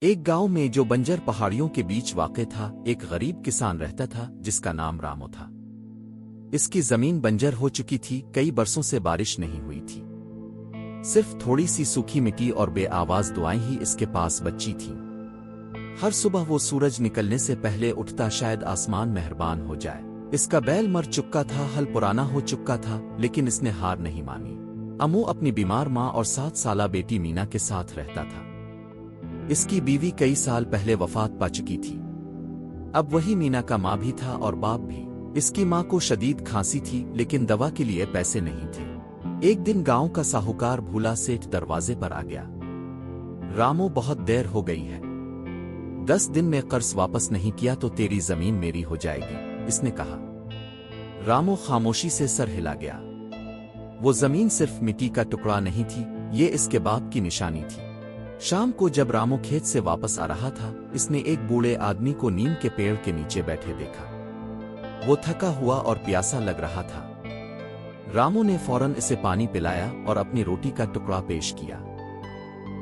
ایک گاؤں میں جو بنجر پہاڑیوں کے بیچ واقع تھا، ایک غریب کسان رہتا تھا جس کا نام رامو تھا۔ اس کی زمین بنجر ہو چکی تھی، کئی برسوں سے بارش نہیں ہوئی تھی۔ صرف تھوڑی سی سوکھی مٹی اور بے آواز دعائیں ہی اس کے پاس بچی تھیں۔ ہر صبح وہ سورج نکلنے سے پہلے اٹھتا، شاید آسمان مہربان ہو جائے۔ اس کا بیل مر چکا تھا، ہل پرانا ہو چکا تھا، لیکن اس نے ہار نہیں مانی۔ امو اپنی بیمار ماں اور 7 سالہ بیٹی مینا کے ساتھ رہتا تھا۔ اس کی بیوی کئی سال پہلے وفات پا چکی تھی۔ اب وہی مینا کا ماں بھی تھا اور باپ بھی۔ اس کی ماں کو شدید کھانسی تھی، لیکن دوا کے لیے پیسے نہیں تھے۔ ایک دن گاؤں کا ساہوکار بھولا سیٹھ دروازے پر آ گیا۔ رامو، بہت دیر ہو گئی ہے، 10 دن میں قرض واپس نہیں کیا تو تیری زمین میری ہو جائے گی، اس نے کہا۔ رامو خاموشی سے سر ہلا گیا۔ وہ زمین صرف مٹی کا ٹکڑا نہیں تھی، یہ اس کے باپ کی نشانی تھی۔ شام کو جب رامو کھیت سے واپس آ رہا تھا، اس نے ایک بوڑھے آدمی کو نیم کے پیڑ کے نیچے بیٹھے دیکھا۔ وہ تھکا ہوا اور پیاسا لگ رہا تھا۔ رامو نے فوراً اسے پانی پلایا اور اپنی روٹی کا ٹکڑا پیش کیا۔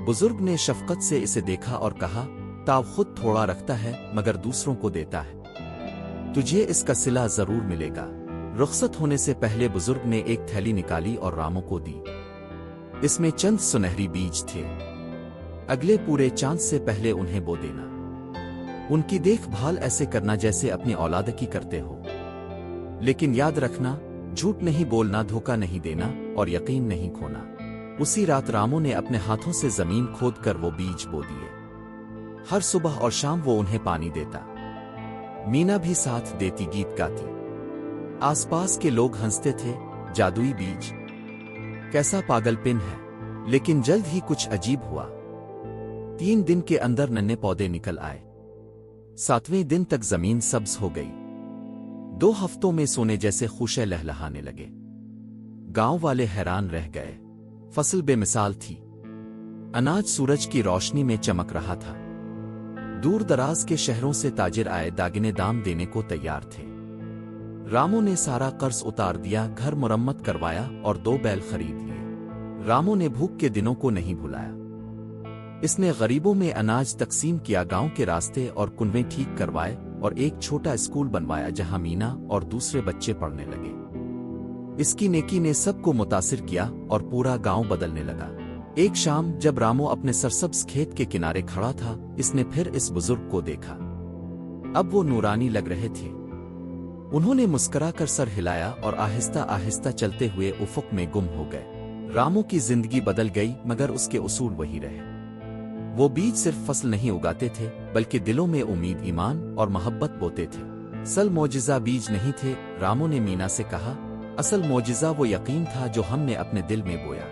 بزرگ نے شفقت سے اسے دیکھا اور کہا، تاؤ خود تھوڑا رکھتا ہے مگر دوسروں کو دیتا ہے، تجھے اس کا صلہ ضرور ملے گا۔ رخصت ہونے سے پہلے بزرگ نے ایک تھیلی نکالی اور رامو کو دی۔ اس میں چند سنہری بیج تھے۔ اگلے پورے چاند سے پہلے انہیں بو دینا۔ ان کی دیکھ بھال ایسے کرنا جیسے اپنی اولاد کی کرتے ہو، لیکن یاد رکھنا، جھوٹ نہیں بولنا، دھوکہ نہیں دینا اور یقین نہیں کھونا۔ اسی رات رامو نے اپنے ہاتھوں سے زمین کھود کر وہ بیج بو دیے۔ ہر صبح اور شام وہ انہیں پانی دیتا۔ مینا بھی ساتھ دیتی، گیت گاتی۔ آس پاس کے لوگ ہنستے تھے، جادوئی بیج، کیسا پاگل پن ہے۔ لیکن جلد ہی کچھ عجیب ہوا۔ 3 دن کے اندر ننے پودے نکل آئے۔ 7ویں دن تک زمین سبز ہو گئی۔ 2 ہفتوں میں سونے جیسے خوشے لہلہانے لگے۔ گاؤں والے حیران رہ گئے۔ فصل بے مثال تھی۔ اناج سورج کی روشنی میں چمک رہا تھا۔ دور دراز کے شہروں سے تاجر آئے، داگنے دام دینے کو تیار تھے۔ رامو نے سارا قرض اتار دیا، گھر مرمت کروایا اور 2 بیل خرید لیے۔ رامو نے بھوک کے دنوں کو نہیں بھلایا۔ اس نے غریبوں میں اناج تقسیم کیا، گاؤں کے راستے اور کنویں ٹھیک کروائے اور ایک چھوٹا اسکول بنوایا جہاں مینا اور دوسرے بچے پڑھنے لگے۔ اس کی نیکی نے سب کو متاثر کیا اور پورا گاؤں بدلنے لگا۔ ایک شام جب رامو اپنے سرسبز کھیت کے کنارے کھڑا تھا، اس نے پھر اس بزرگ کو دیکھا۔ اب وہ نورانی لگ رہے تھے۔ انہوں نے مسکرا کر سر ہلایا اور آہستہ آہستہ چلتے ہوئے افق میں گم ہو گئے۔ رامو کی زندگی بدل گئی، مگر اس کے اصول وہی رہے۔ وہ بیج صرف فصل نہیں اگاتے تھے، بلکہ دلوں میں امید، ایمان اور محبت بوتے تھے۔ اصل معجزہ بیج نہیں تھے، رامو نے مینا سے کہا، اصل معجزہ وہ یقین تھا جو ہم نے اپنے دل میں بویا۔